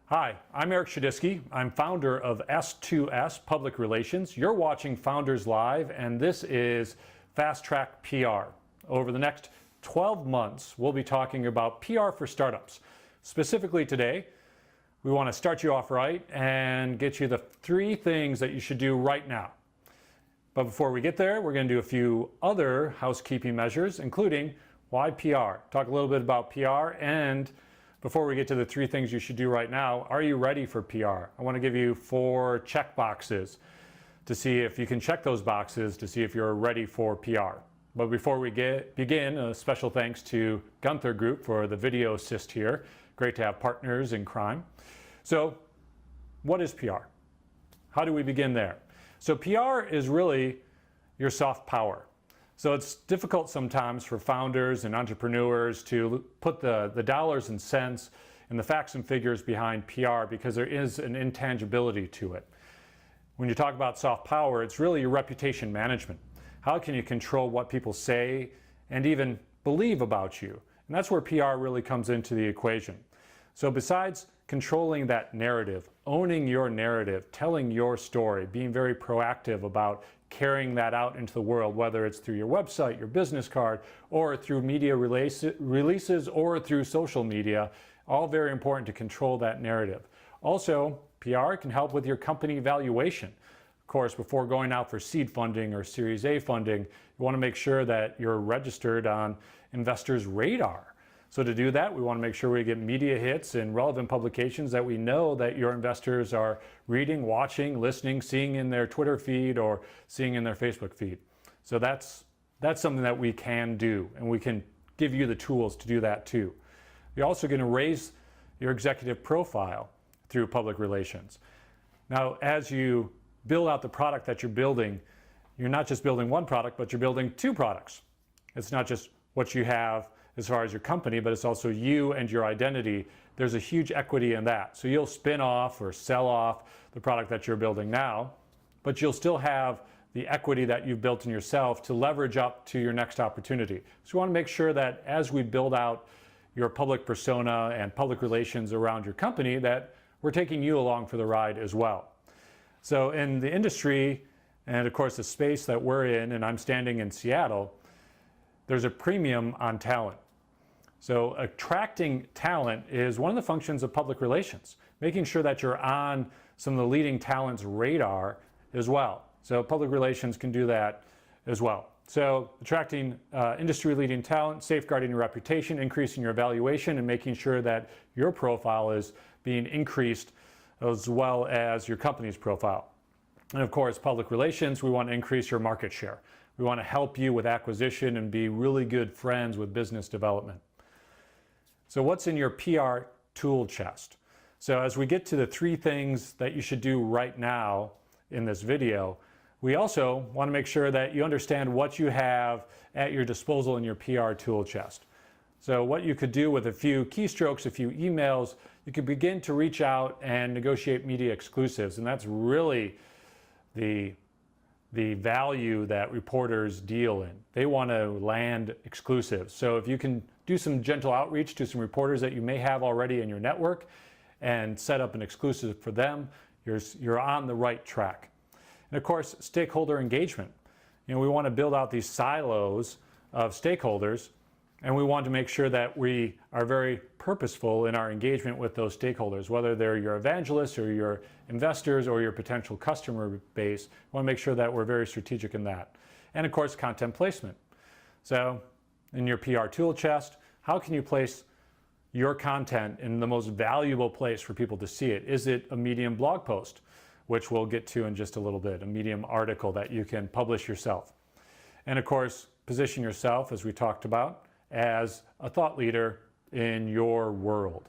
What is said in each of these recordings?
Hi, I'm Eric Schudiske. I'm founder of S2S Public Relations. You're watching Founders Live, and this is Fast Track PR. Over the next 12 months, we'll be talking about PR for startups. Specifically today, we want to start you off right and get you the 3 things that you should do right now. But before we get there, we're going to do a few other housekeeping measures, including why PR. Talk a little bit about PR, and before we get to the 3 things you should do right now, are you ready for PR? I want to give you 4 check boxes to see if you can check those boxes to see if you're ready for PR. But before we begin, a special thanks to Gunther Group for the video assist here. Great to have partners in crime. So, what is PR? How do we begin there? So PR is really your soft power. So it's difficult sometimes for founders and entrepreneurs to put the dollars and cents and the facts and figures behind PR because there is an intangibility to it. When you talk about soft power, it's really your reputation management. How can you control what people say and even believe about you? And that's where PR really comes into the equation. So besides controlling that narrative, owning your narrative, telling your story, being very proactive about carrying that out into the world, whether it's through your website, your business card, or through media releases, or through social media, all very important to control that narrative. Also, PR can help with your company valuation. Of course, before going out for seed funding or Series A funding, you want to make sure that you're registered on investors' radar. So to do that, we want to make sure we get media hits in relevant publications that we know that your investors are reading, watching, listening, seeing in their Twitter feed or seeing in their Facebook feed. So that's something that we can do, and we can give you the tools to do that too. You're also going to raise your executive profile through public relations. Now, as you build out the product that you're building, you're not just building one product, but you're building 2 products. It's not just what you have as far as your company, but it's also you and your identity. There's a huge equity in that. So you'll spin off or sell off the product that you're building now, but you'll still have the equity that you've built in yourself to leverage up to your next opportunity. So we want to make sure that as we build out your public persona and public relations around your company, that we're taking you along for the ride as well. So in the industry, and of course the space that we're in, and I'm standing in Seattle, there's a premium on talent. So attracting talent is one of the functions of public relations, making sure that you're on some of the leading talent's radar as well. So public relations can do that as well. So attracting industry-leading talent, safeguarding your reputation, increasing your valuation, and making sure that your profile is being increased as well as your company's profile. And of course, public relations, we want to increase your market share. We want to help you with acquisition and be really good friends with business development. So what's in your PR tool chest? So as we get to the 3 things that you should do right now in this video, we also want to make sure that you understand what you have at your disposal in your PR tool chest. So what you could do with a few keystrokes, a few emails, you could begin to reach out and negotiate media exclusives. And that's really the value that reporters deal in. They want to land exclusives. So if you can do some gentle outreach to some reporters that you may have already in your network and set up an exclusive for them, you're on the right track. And of course, stakeholder engagement. We want to build out these silos of stakeholders, and we want to make sure that we are very purposeful in our engagement with those stakeholders, whether they're your evangelists or your investors or your potential customer base. We want to make sure that we're very strategic in that. And of course, content placement. So in your PR tool chest, how can you place your content in the most valuable place for people to see it? Is it a Medium blog post, which we'll get to in just a little bit, a Medium article that you can publish yourself? And of course, position yourself, as we talked about, as a thought leader in your world.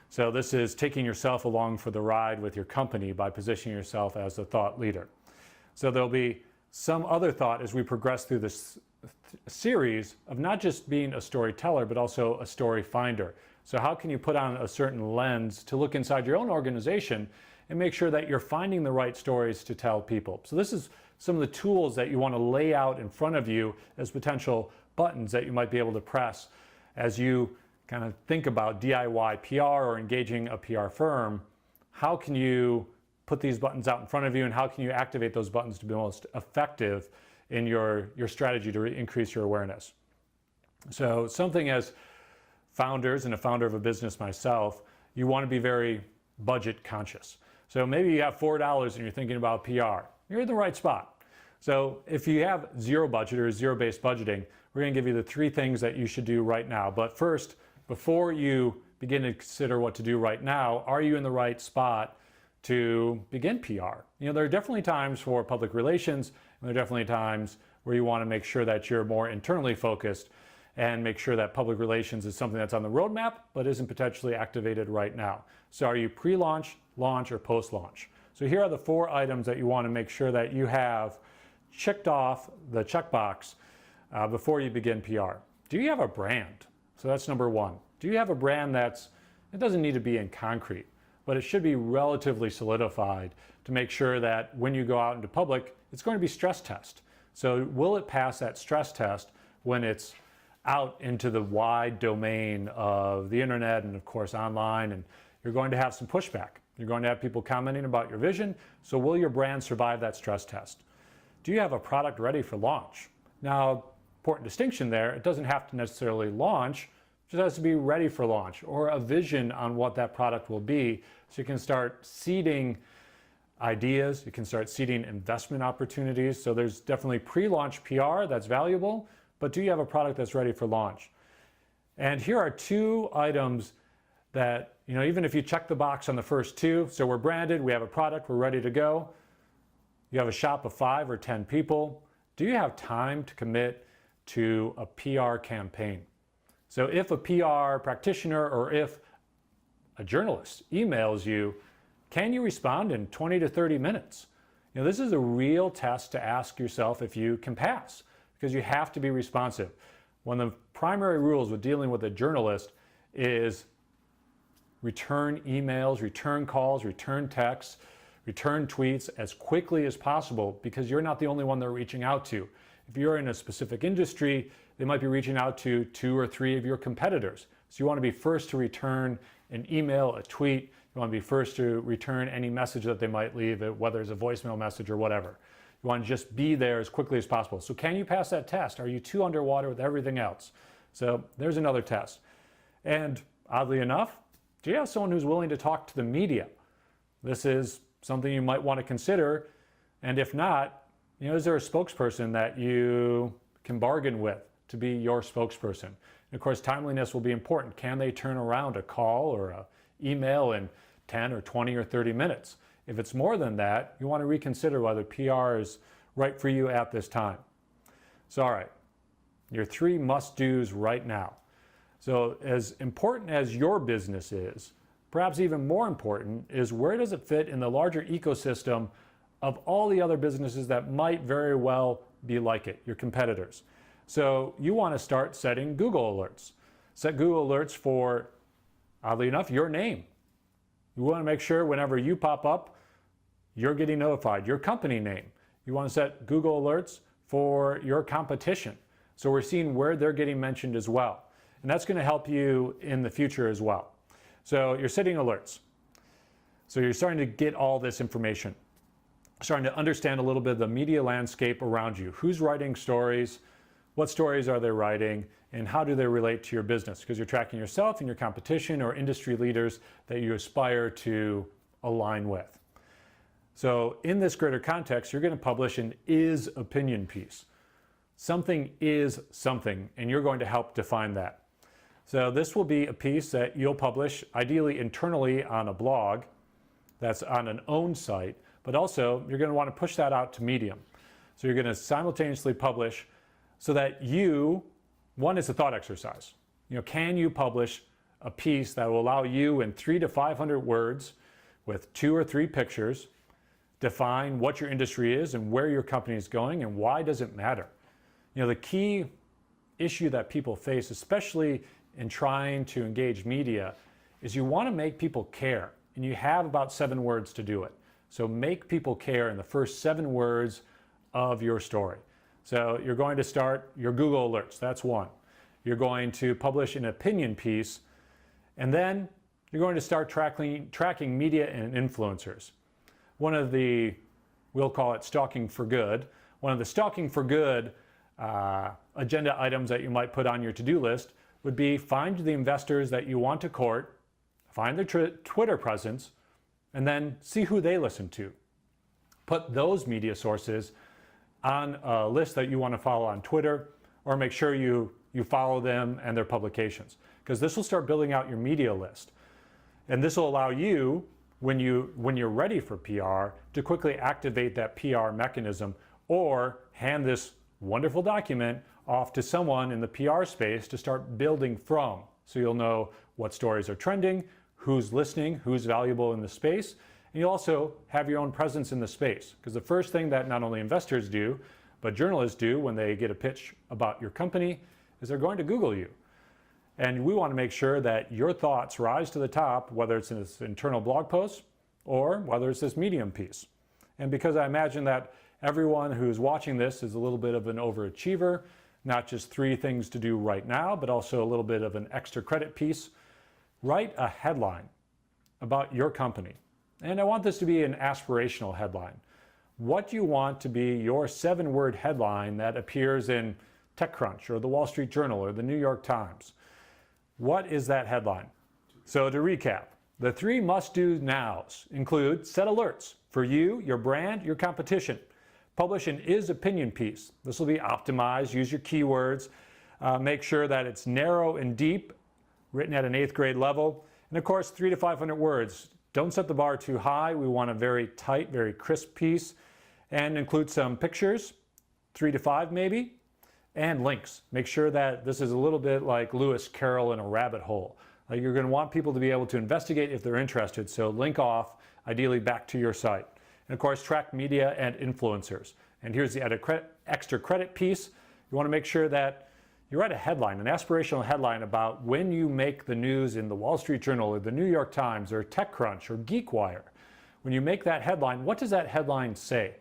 So this is taking yourself along for the ride with your company by positioning yourself as a thought leader. So there'll be some other thought as we progress through this series of not just being a storyteller, but also a story finder. So how can you put on a certain lens to look inside your own organization and make sure that you're finding the right stories to tell people? So this is some of the tools that you want to lay out in front of you as potential buttons that you might be able to press as you kind of think about DIY PR or engaging a PR firm how can you put these buttons out in front of you, and how can you activate those buttons to be most effective in your strategy to increase your awareness. So something as founders and a founder of a business myself, you want to be very budget conscious. So maybe you have $4 and you're thinking about PR. You're in the right spot. So if you have zero budget or zero-based budgeting, we're going to give you the 3 things that you should do right now. But first, before you begin to consider what to do right now, are you in the right spot to begin PR? There are definitely times for public relations, and there are definitely times where you want to make sure that you're more internally focused and make sure that public relations is something that's on the roadmap but isn't potentially activated right now. So are you pre-launch, launch, or post-launch? So here are the 4 items that you want to make sure that you have checked off the checkbox before you begin PR. Do you have a brand? So that's number 1. Do you have a brand it doesn't need to be in concrete, but it should be relatively solidified to make sure that when you go out into public, it's going to be stress test. So will it pass that stress test when it's out into the wide domain of the internet and of course online, and you're going to have some pushback. You're going to have people commenting about your vision. So will your brand survive that stress test? Do you have a product ready for launch? Now, important distinction there, it doesn't have to necessarily launch, it just has to be ready for launch, or a vision on what that product will be. So you can start seeding ideas, you can start seeding investment opportunities. So there's definitely pre-launch PR that's valuable, but do you have a product that's ready for launch? And here are 2 items that, even if you check the box on the first 2, so we're branded, we have a product, we're ready to go. You have a shop of 5 or 10 people. Do you have time to commit to a PR campaign? So if a PR practitioner or if a journalist emails you, can you respond in 20 to 30 minutes? This is a real test to ask yourself if you can pass, because you have to be responsive. One of the primary rules with dealing with a journalist is return emails, return calls, return texts, return tweets as quickly as possible, because you're not the only one they're reaching out to. If you're in a specific industry, they might be reaching out to 2 or 3 of your competitors. So you want to be first to return an email, a tweet. You want to be first to return any message that they might leave, whether it's a voicemail message or whatever. You want to just be there as quickly as possible. So can you pass that test? Are you too underwater with everything else? So there's another test. And oddly enough, do you have someone who's willing to talk to the media? This is something you might want to consider. And if not, is there a spokesperson that you can bargain with to be your spokesperson? And of course, timeliness will be important. Can they turn around a call or an email in 10 or 20 or 30 minutes? If it's more than that, you want to reconsider whether PR is right for you at this time. So, all right, your 3 must-dos right now. So as important as your business is, perhaps even more important is where does it fit in the larger ecosystem of all the other businesses that might very well be like it, your competitors. So you want to start setting Google alerts. Set Google alerts for, oddly enough, your name. You want to make sure whenever you pop up, you're getting notified, your company name. You want to set Google alerts for your competition. So we're seeing where they're getting mentioned as well. And that's going to help you in the future as well. So you're setting alerts. So you're starting to get all this information, starting to understand a little bit of the media landscape around you. Who's writing stories? What stories are they writing? And how do they relate to your business? Because you're tracking yourself and your competition or industry leaders that you aspire to align with. So in this greater context, you're going to publish an is opinion piece. Something is something, and you're going to help define that. So this will be a piece that you'll publish ideally internally on a blog that's on an owned site, but also you're going to want to push that out to Medium. So you're going to simultaneously publish so that one is a thought exercise. Can you publish a piece that will allow you in 300 to 500 words with 2 or 3 pictures, define what your industry is and where your company is going and why does it matter? The key issue that people face, especially in trying to engage media, is you want to make people care, and you have about 7 words to do it. So make people care in the first 7 words of your story. So you're going to start your Google alerts, that's one. You're going to publish an opinion piece, and then you're going to start tracking media and influencers. One of the, we'll call it stalking for good, one of the stalking for good agenda items that you might put on your to-do list would be find the investors that you want to court, find their Twitter presence, and then see who they listen to. Put those media sources on a list that you want to follow on Twitter, or make sure you follow them and their publications, because this will start building out your media list. And this will allow you, when you're ready for PR, to quickly activate that PR mechanism or hand this wonderful document off to someone in the PR space to start building from. So you'll know what stories are trending, who's listening, who's valuable in the space, and you'll also have your own presence in the space. Because the first thing that not only investors do, but journalists do when they get a pitch about your company is they're going to Google you. And we want to make sure that your thoughts rise to the top, whether it's in this internal blog post or whether it's this Medium piece. And because I imagine that everyone who's watching this is a little bit of an overachiever, not just 3 things to do right now, but also a little bit of an extra credit piece, write a headline about your company. And I want this to be an aspirational headline. What do you want to be your 7-word headline that appears in TechCrunch or the Wall Street Journal or the New York Times? What is that headline? So to recap, the 3 must-do nows include set alerts for you, your brand, your competition. Publish an is opinion piece. This will be optimized, use your keywords, make sure that it's narrow and deep, written at an 8th grade level, and of course 300 to 500 words. Don't set the bar too high. We want a very tight, very crisp piece, and include some pictures, 3 to 5 maybe, and links. Make sure that this is a little bit like Lewis Carroll in a rabbit hole. You're going to want people to be able to investigate if they're interested, so link off, ideally back to your site. And of course, track media and influencers. And here's the extra credit piece. You want to make sure that you write a headline, an aspirational headline about when you make the news in the Wall Street Journal or the New York Times or TechCrunch or GeekWire. When you make that headline, what does that headline say?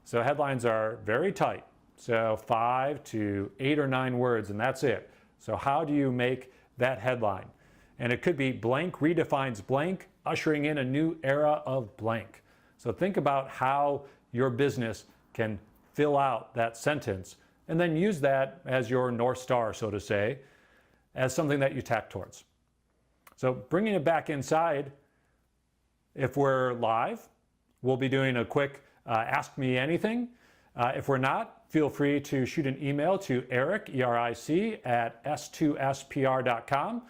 So headlines are very tight. So 5 to 8 or 9 words, and that's it. So how do you make that headline? And it could be blank redefines blank, ushering in a new era of blank. So think about how your business can fill out that sentence and then use that as your North Star, so to say, as something that you tack towards. So bringing it back inside, if we're live, we'll be doing a quick Ask Me Anything. If we're not, feel free to shoot an email to Eric, E-R-I-C, at s2spr.com,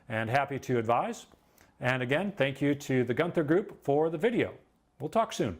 and happy to advise. And again, thank you to the Gunther Group for the video. We'll talk soon.